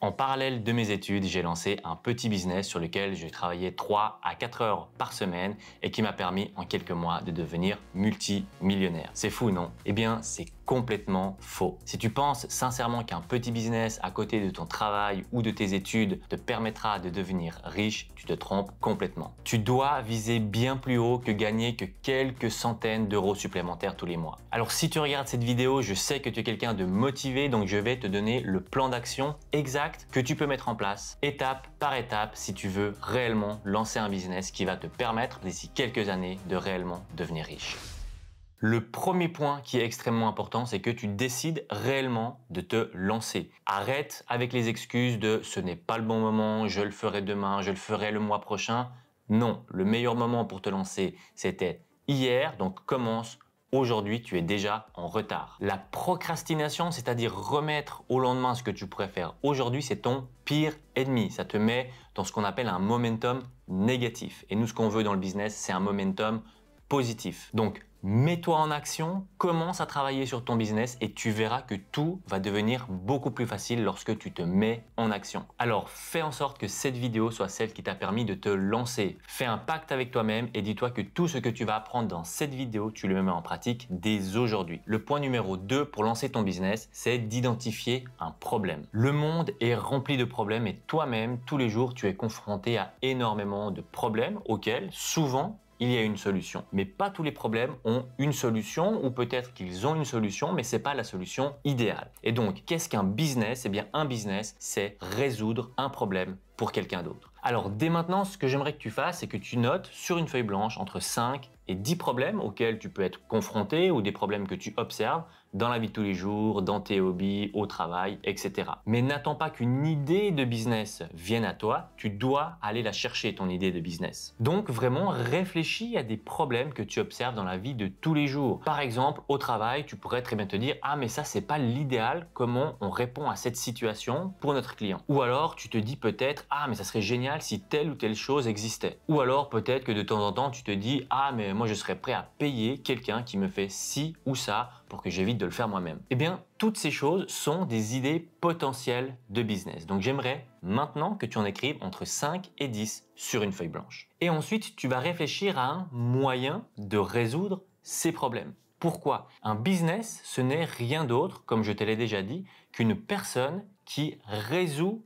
En parallèle de mes études, j'ai lancé un petit business sur lequel j'ai travaillé 3 à 4 heures par semaine et qui m'a permis en quelques mois de devenir multimillionnaire. C'est fou, non? Eh bien, c'est complètement faux. Si tu penses sincèrement qu'un petit business à côté de ton travail ou de tes études te permettra de devenir riche, tu te trompes complètement. Tu dois viser bien plus haut que gagner que quelques centaines d'euros supplémentaires tous les mois. Alors si tu regardes cette vidéo, je sais que tu es quelqu'un de motivé, donc je vais te donner le plan d'action exact que tu peux mettre en place étape par étape si tu veux réellement lancer un business qui va te permettre d'ici quelques années de réellement devenir riche. Le premier point qui est extrêmement important, c'est que tu décides réellement de te lancer. Arrête avec les excuses de « ce n'est pas le bon moment, je le ferai demain, je le ferai le mois prochain ». Non, le meilleur moment pour te lancer, c'était hier, donc commence. Aujourd'hui, tu es déjà en retard. La procrastination, c'est-à-dire remettre au lendemain ce que tu pourrais faire aujourd'hui, c'est ton pire ennemi. Ça te met dans ce qu'on appelle un momentum négatif. Et nous, ce qu'on veut dans le business, c'est un momentum positif. Donc, mets-toi en action, commence à travailler sur ton business et tu verras que tout va devenir beaucoup plus facile lorsque tu te mets en action. Alors, fais en sorte que cette vidéo soit celle qui t'a permis de te lancer. Fais un pacte avec toi-même et dis-toi que tout ce que tu vas apprendre dans cette vidéo, tu le mets en pratique dès aujourd'hui. Le point numéro 2 pour lancer ton business, c'est d'identifier un problème. Le monde est rempli de problèmes et toi-même, tous les jours, tu es confronté à énormément de problèmes auxquels, souvent, il y a une solution. Mais pas tous les problèmes ont une solution ou peut-être qu'ils ont une solution, mais c'est pas la solution idéale. Et donc, qu'est-ce qu'un business? Eh bien, un business, c'est résoudre un problème pour quelqu'un d'autre. Alors, dès maintenant, ce que j'aimerais que tu fasses, c'est que tu notes sur une feuille blanche entre 5 et 10 problèmes auxquels tu peux être confronté ou des problèmes que tu observes dans la vie de tous les jours, dans tes hobbies, au travail, etc. Mais n'attends pas qu'une idée de business vienne à toi, tu dois aller la chercher, ton idée de business. Donc, vraiment, réfléchis à des problèmes que tu observes dans la vie de tous les jours. Par exemple, au travail, tu pourrais très bien te dire « Ah, mais ça, c'est pas l'idéal, comment on répond à cette situation pour notre client ?» Ou alors, tu te dis peut-être « Ah, mais ça serait génial si telle ou telle chose existait. » Ou alors, peut-être que de temps en temps, tu te dis « Ah, mais moi, je serais prêt à payer quelqu'un qui me fait ci ou ça pour que j'évite de le faire moi-même. » Eh bien, toutes ces choses sont des idées potentielles de business. Donc, j'aimerais maintenant que tu en écrives entre 5 et 10 sur une feuille blanche. Et ensuite, tu vas réfléchir à un moyen de résoudre ces problèmes. Pourquoi? Un business, ce n'est rien d'autre, comme je te l'ai déjà dit, qu'une personne qui résout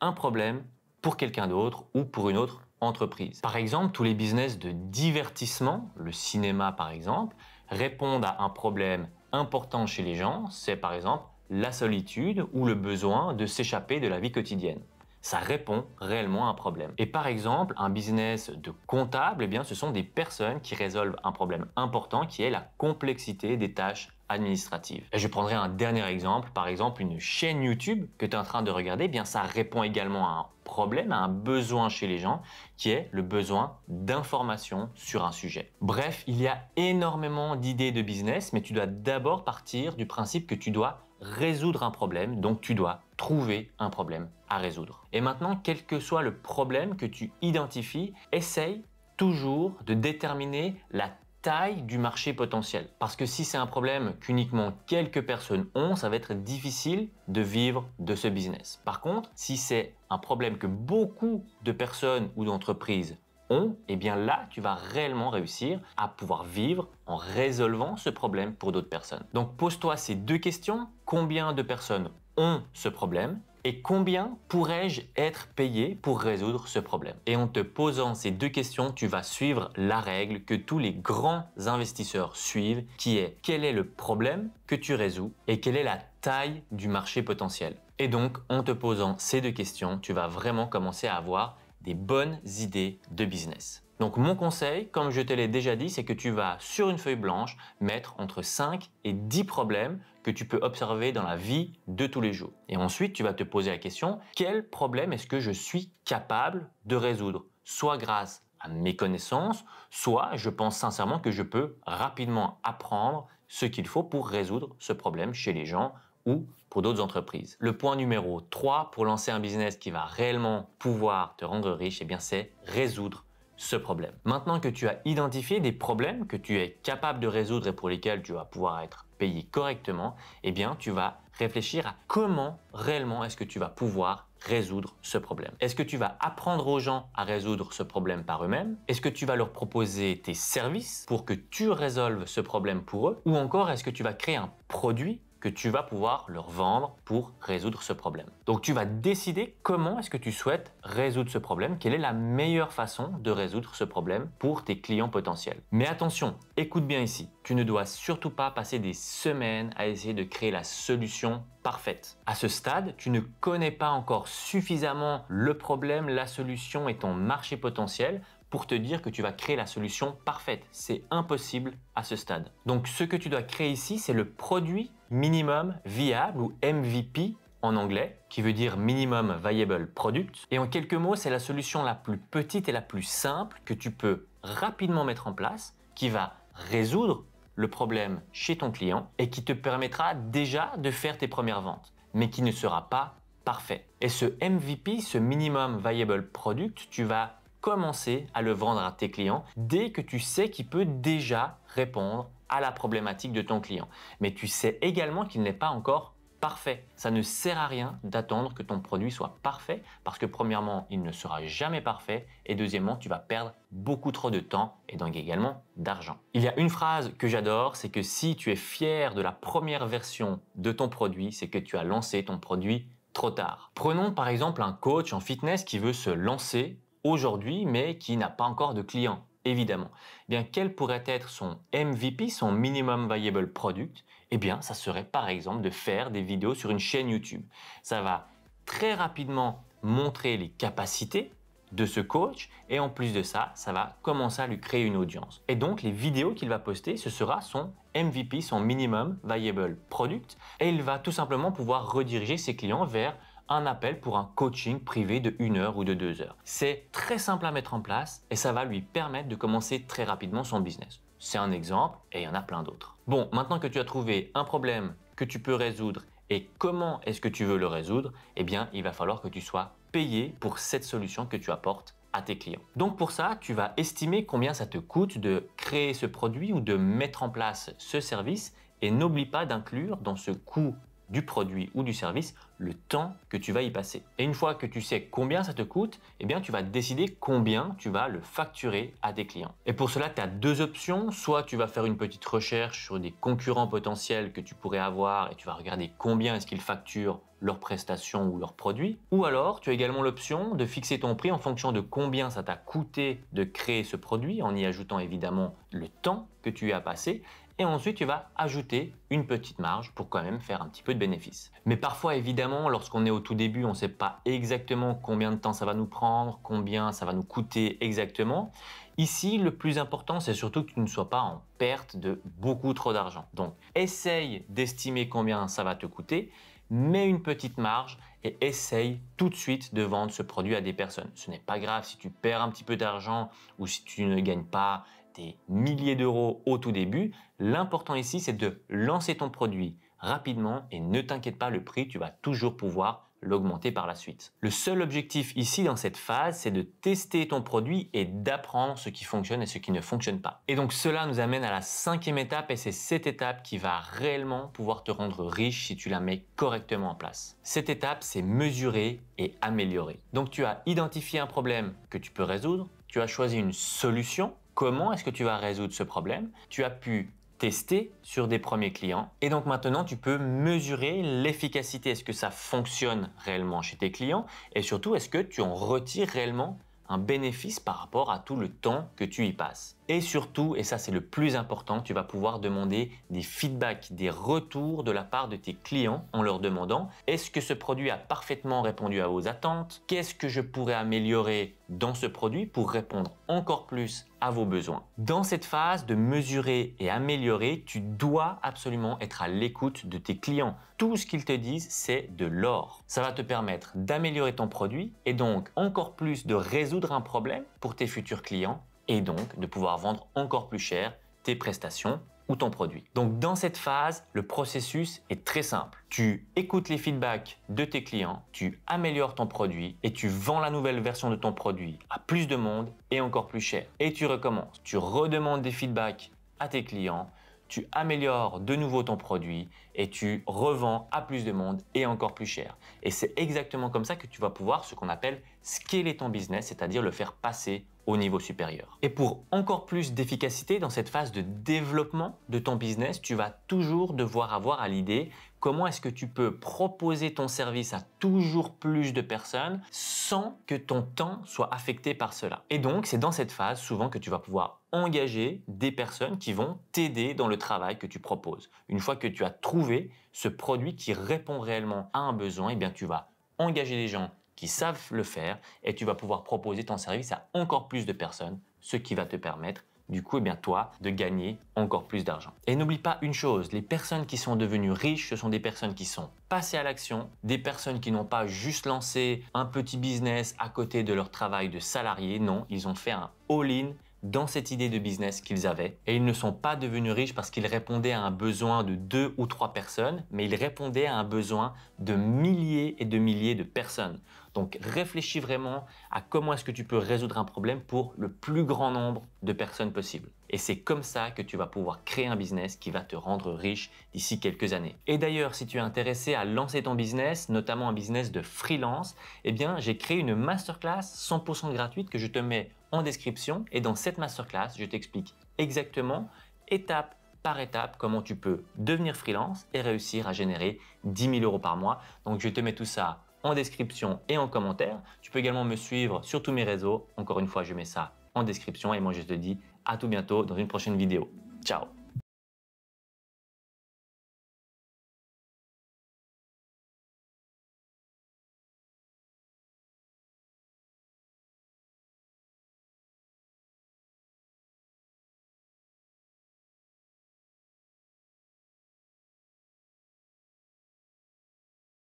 un problème pour quelqu'un d'autre ou pour une autre entreprise. Par exemple, tous les business de divertissement, le cinéma par exemple, répondent à un problème important chez les gens, c'est par exemple la solitude ou le besoin de s'échapper de la vie quotidienne. Ça répond réellement à un problème. Et par exemple, un business de comptable, eh bien, ce sont des personnes qui résolvent un problème important qui est la complexité des tâches administratives. Et je prendrai un dernier exemple, par exemple une chaîne YouTube que tu es en train de regarder, eh bien ça répond également à un problème, à un besoin chez les gens qui est le besoin d'information sur un sujet. Bref, il y a énormément d'idées de business, mais tu dois d'abord partir du principe que tu dois résoudre un problème, donc tu dois trouver un problème à résoudre. Et maintenant, quel que soit le problème que tu identifies, essaye toujours de déterminer la taille du marché potentiel. Parce que si c'est un problème qu'uniquement quelques personnes ont, ça va être difficile de vivre de ce business. Par contre, si c'est un problème que beaucoup de personnes ou d'entreprises ont, eh bien là, tu vas réellement réussir à pouvoir vivre en résolvant ce problème pour d'autres personnes. Donc, pose-toi ces deux questions. Combien de personnes ont ce problème? Et combien pourrais-je être payé pour résoudre ce problème? Et en te posant ces deux questions, tu vas suivre la règle que tous les grands investisseurs suivent, qui est quel est le problème que tu résous et quelle est la taille du marché potentiel. Et donc, en te posant ces deux questions, tu vas vraiment commencer à avoir des bonnes idées de business. Donc mon conseil, comme je te l'ai déjà dit, c'est que tu vas sur une feuille blanche mettre entre 5 et 10 problèmes que tu peux observer dans la vie de tous les jours. Et ensuite, tu vas te poser la question, quel problème est-ce que je suis capable de résoudre? Soit grâce à mes connaissances, soit je pense sincèrement que je peux rapidement apprendre ce qu'il faut pour résoudre ce problème chez les gens ou pour d'autres entreprises. Le point numéro 3 pour lancer un business qui va réellement pouvoir te rendre riche, eh bien c'est résoudre ce problème. Maintenant que tu as identifié des problèmes que tu es capable de résoudre et pour lesquels tu vas pouvoir être payé correctement, eh bien tu vas réfléchir à comment réellement est-ce que tu vas pouvoir résoudre ce problème? Est-ce que tu vas apprendre aux gens à résoudre ce problème par eux-mêmes? Est-ce que tu vas leur proposer tes services pour que tu résolves ce problème pour eux? Ou encore, est-ce que tu vas créer un produit que tu vas pouvoir leur vendre pour résoudre ce problème? Donc, tu vas décider comment est-ce que tu souhaites résoudre ce problème, quelle est la meilleure façon de résoudre ce problème pour tes clients potentiels. Mais attention, écoute bien ici, tu ne dois surtout pas passer des semaines à essayer de créer la solution parfaite. À ce stade, tu ne connais pas encore suffisamment le problème, la solution et ton marché potentiel pour te dire que tu vas créer la solution parfaite. C'est impossible à ce stade. Donc, ce que tu dois créer ici, c'est le produit minimum viable ou MVP en anglais, qui veut dire Minimum Viable Product. Et en quelques mots, c'est la solution la plus petite et la plus simple que tu peux rapidement mettre en place, qui va résoudre le problème chez ton client et qui te permettra déjà de faire tes premières ventes, mais qui ne sera pas parfait. Et ce MVP, ce Minimum Viable Product, tu vas commencer à le vendre à tes clients dès que tu sais qu'il peut déjà répondre à la problématique de ton client. Mais tu sais également qu'il n'est pas encore parfait. Ça ne sert à rien d'attendre que ton produit soit parfait parce que premièrement, il ne sera jamais parfait et deuxièmement, tu vas perdre beaucoup trop de temps et donc également d'argent. Il y a une phrase que j'adore, c'est que si tu es fier de la première version de ton produit, c'est que tu as lancé ton produit trop tard. Prenons par exemple un coach en fitness qui veut se lancer aujourd'hui, mais qui n'a pas encore de clients, évidemment. Eh bien, quel pourrait être son MVP, son Minimum Viable Product? Eh bien, ça serait par exemple de faire des vidéos sur une chaîne YouTube. Ça va très rapidement montrer les capacités de ce coach et en plus de ça, ça va commencer à lui créer une audience. Et donc, les vidéos qu'il va poster, ce sera son MVP, son Minimum Viable Product et il va tout simplement pouvoir rediriger ses clients vers un appel pour un coaching privé de 1 heure ou de 2 heures. C'est très simple à mettre en place et ça va lui permettre de commencer très rapidement son business. C'est un exemple et il y en a plein d'autres. Bon, maintenant que tu as trouvé un problème que tu peux résoudre et comment est-ce que tu veux le résoudre, eh bien, il va falloir que tu sois payé pour cette solution que tu apportes à tes clients. Donc pour ça, tu vas estimer combien ça te coûte de créer ce produit ou de mettre en place ce service et n'oublie pas d'inclure dans ce coût du produit ou du service, le temps que tu vas y passer. Et une fois que tu sais combien ça te coûte, eh bien, tu vas décider combien tu vas le facturer à tes clients. Et pour cela, tu as deux options. Soit tu vas faire une petite recherche sur des concurrents potentiels que tu pourrais avoir et tu vas regarder combien est-ce qu'ils facturent leurs prestations ou leurs produits. Ou alors, tu as également l'option de fixer ton prix en fonction de combien ça t'a coûté de créer ce produit, en y ajoutant évidemment le temps que tu y as passé. Et ensuite, tu vas ajouter une petite marge pour quand même faire un petit peu de bénéfice. Mais parfois, évidemment, lorsqu'on est au tout début, on ne sait pas exactement combien de temps ça va nous prendre, combien ça va nous coûter exactement. Ici, le plus important, c'est surtout que tu ne sois pas en perte de beaucoup trop d'argent. Donc, essaye d'estimer combien ça va te coûter, mets une petite marge et essaye tout de suite de vendre ce produit à des personnes. Ce n'est pas grave si tu perds un petit peu d'argent ou si tu ne gagnes pas des milliers d'euros au tout début. L'important ici, c'est de lancer ton produit rapidement et ne t'inquiète pas, le prix, tu vas toujours pouvoir l'augmenter par la suite. Le seul objectif ici dans cette phase, c'est de tester ton produit et d'apprendre ce qui fonctionne et ce qui ne fonctionne pas. Et donc cela nous amène à la 5e étape et c'est cette étape qui va réellement pouvoir te rendre riche si tu la mets correctement en place. Cette étape, c'est mesurer et améliorer. Donc tu as identifié un problème que tu peux résoudre, tu as choisi une solution. Comment est-ce que tu vas résoudre ce problème? Tu as pu tester sur des premiers clients et donc maintenant tu peux mesurer l'efficacité. Est-ce que ça fonctionne réellement chez tes clients et surtout est-ce que tu en retires réellement un bénéfice par rapport à tout le temps que tu y passes. Et surtout, et ça c'est le plus important, tu vas pouvoir demander des feedbacks, des retours de la part de tes clients en leur demandant est-ce que ce produit a parfaitement répondu à vos attentes? Qu'est-ce que je pourrais améliorer dans ce produit pour répondre encore plus à vos besoins? Dans cette phase de mesurer et améliorer, tu dois absolument être à l'écoute de tes clients. Tout ce qu'ils te disent, c'est de l'or. Ça va te permettre d'améliorer ton produit et donc encore plus de résoudre un problème pour tes futurs clients et donc de pouvoir vendre encore plus cher tes prestations ou ton produit. Donc dans cette phase, le processus est très simple. Tu écoutes les feedbacks de tes clients, tu améliores ton produit et tu vends la nouvelle version de ton produit à plus de monde et encore plus cher. Et tu recommences. Tu redemandes des feedbacks à tes clients, tu améliores de nouveau ton produit et tu revends à plus de monde et encore plus cher. Et c'est exactement comme ça que tu vas pouvoir ce qu'on appelle scaler ton business, c'est-à-dire le faire passer au niveau supérieur. Et pour encore plus d'efficacité dans cette phase de développement de ton business, tu vas toujours devoir avoir à l'idée comment est-ce que tu peux proposer ton service à toujours plus de personnes sans que ton temps soit affecté par cela. Et donc, c'est dans cette phase souvent que tu vas pouvoir engager des personnes qui vont t'aider dans le travail que tu proposes. Une fois que tu as trouvé ce produit qui répond réellement à un besoin, eh bien, tu vas engager des gens qui savent le faire et tu vas pouvoir proposer ton service à encore plus de personnes, ce qui va te permettre du coup, eh bien, toi, de gagner encore plus d'argent. Et n'oublie pas une chose, les personnes qui sont devenues riches, ce sont des personnes qui sont passées à l'action, des personnes qui n'ont pas juste lancé un petit business à côté de leur travail de salarié. Non, ils ont fait un all-in dans cette idée de business qu'ils avaient. Et ils ne sont pas devenus riches parce qu'ils répondaient à un besoin de 2 ou 3 personnes, mais ils répondaient à un besoin de milliers et de milliers de personnes. Donc réfléchis vraiment à comment est-ce que tu peux résoudre un problème pour le plus grand nombre de personnes possible. Et c'est comme ça que tu vas pouvoir créer un business qui va te rendre riche d'ici quelques années. Et d'ailleurs, si tu es intéressé à lancer ton business, notamment un business de freelance, eh bien, j'ai créé une masterclass 100% gratuite que je te mets en description. Et dans cette masterclass, je t'explique exactement, étape par étape, comment tu peux devenir freelance et réussir à générer 10 000 € par mois. Donc, je te mets tout ça en description et en commentaire. Tu peux également me suivre sur tous mes réseaux. Encore une fois, je mets ça en description et moi, je te dis à tout bientôt dans une prochaine vidéo. Ciao!